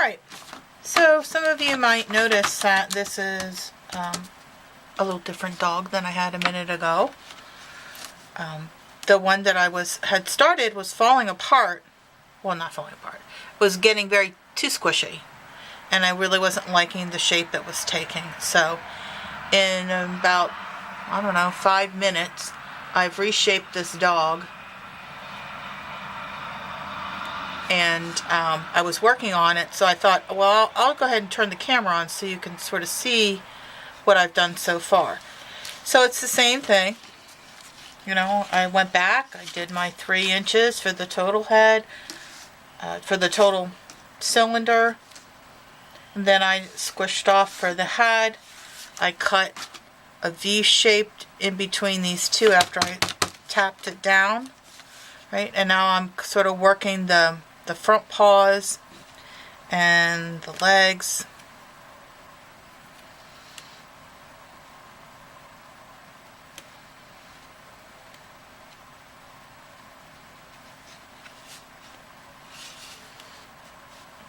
Alright, so some of you might notice that this is a little different dog than I had a minute ago. The one that I had started was falling apart. Well, not falling apart. It was getting too squishy. And I really wasn't liking the shape it was taking. So in about, 5 minutes, I've reshaped this dog. And I was working on it, so I thought, well, I'll go ahead and turn the camera on so you can sort of see what I've done so far. So it's the same thing. I went back, I did my 3 inches for the total head, for the total cylinder. And then I squished off for the head. I cut a V shaped in between these two after I tapped it down. Right, and now I'm sort of working the front paws and the legs.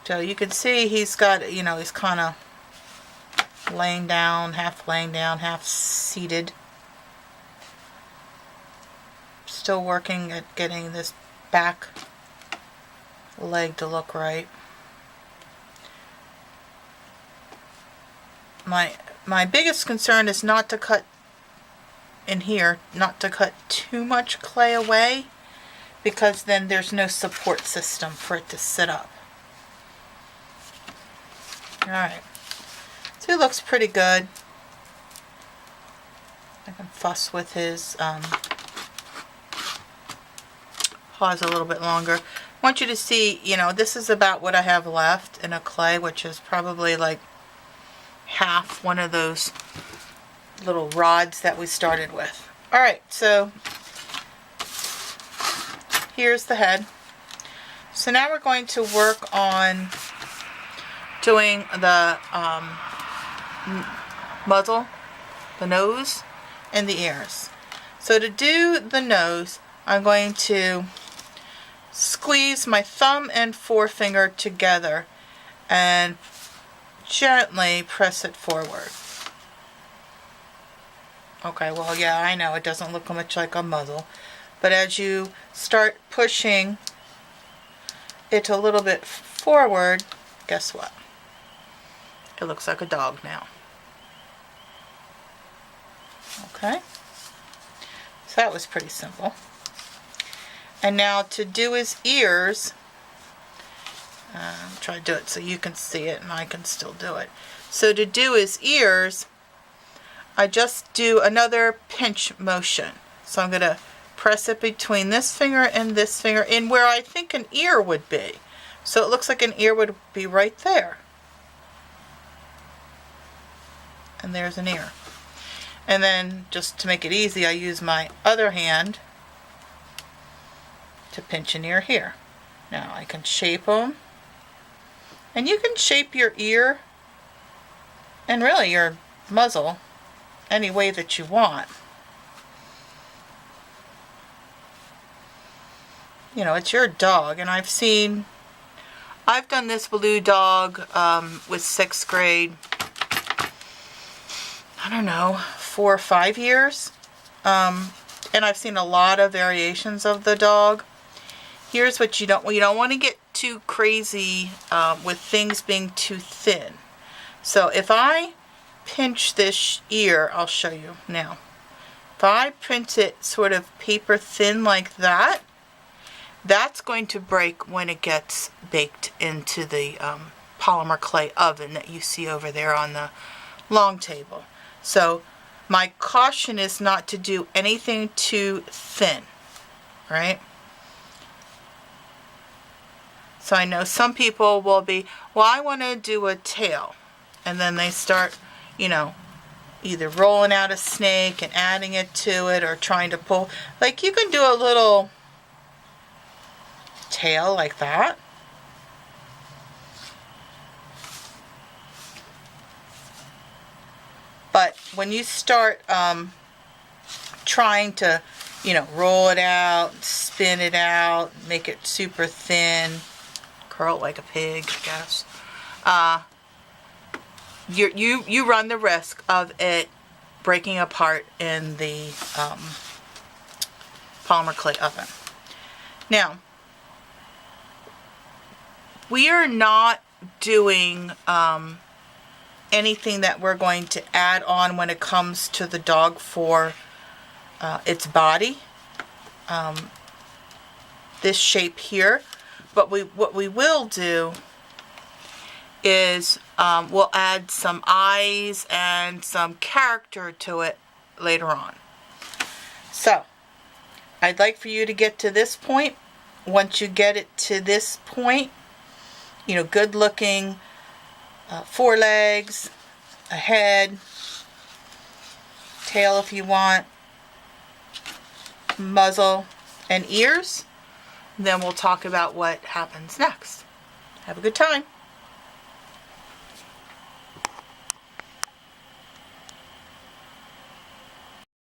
So you can see he's got, he's kind of laying down, half seated. Still working at getting this back leg to look right. My biggest concern is not to cut in here, not to cut too much clay away, because then there's no support system for it to sit up. Alright, so he looks pretty good. I can fuss with his paws a little bit longer. I want you to see, this is about what I have left in a clay, which is probably like half one of those little rods that we started with. Alright, so here's the head. So now we're going to work on doing the muzzle, the nose, and the ears. So to do the nose, I'm going to squeeze my thumb and forefinger together and gently press it forward. Okay, well, yeah, I know it doesn't look much like a muzzle, but as you start pushing it a little bit forward, guess what? It looks like a dog now. Okay, so that was pretty simple. And now to do his ears, try to do it so you can see it and I can still do it. So to do his ears, I just do another pinch motion. So I'm going to press it between this finger and this finger in where I think an ear would be. So it looks like an ear would be right there. And there's an ear. And then just to make it easy, I use my other hand to pinch an ear here. Now I can shape them. And you can shape your ear and really your muzzle any way that you want. It's your dog. And I've done this blue dog with 6th grade, 4 or 5 years. And I've seen a lot of variations of the dog. Here's what you don't want to get too crazy with things being too thin. So if I pinch this ear, I'll show you now. If I pinch it sort of paper thin like that, that's going to break when it gets baked into the polymer clay oven that you see over there on the long table. So my caution is not to do anything too thin, right? So I know some people will be, well, I want to do a tail. And then they start, either rolling out a snake and adding it to it or trying to pull. Like you can do a little tail like that. But when you start trying to, roll it out, spin it out, make it super thin, curl it like a pig, I guess. you run the risk of it breaking apart in the polymer clay oven. Now, we are not doing anything that we're going to add on when it comes to the dog for its body, this shape here. But what we will do is we'll add some eyes and some character to it later on. So, I'd like for you to get to this point. Once you get it to this point, you know, good looking forelegs, a head, tail if you want, muzzle, and ears. Then we'll talk about what happens next. Have a good time.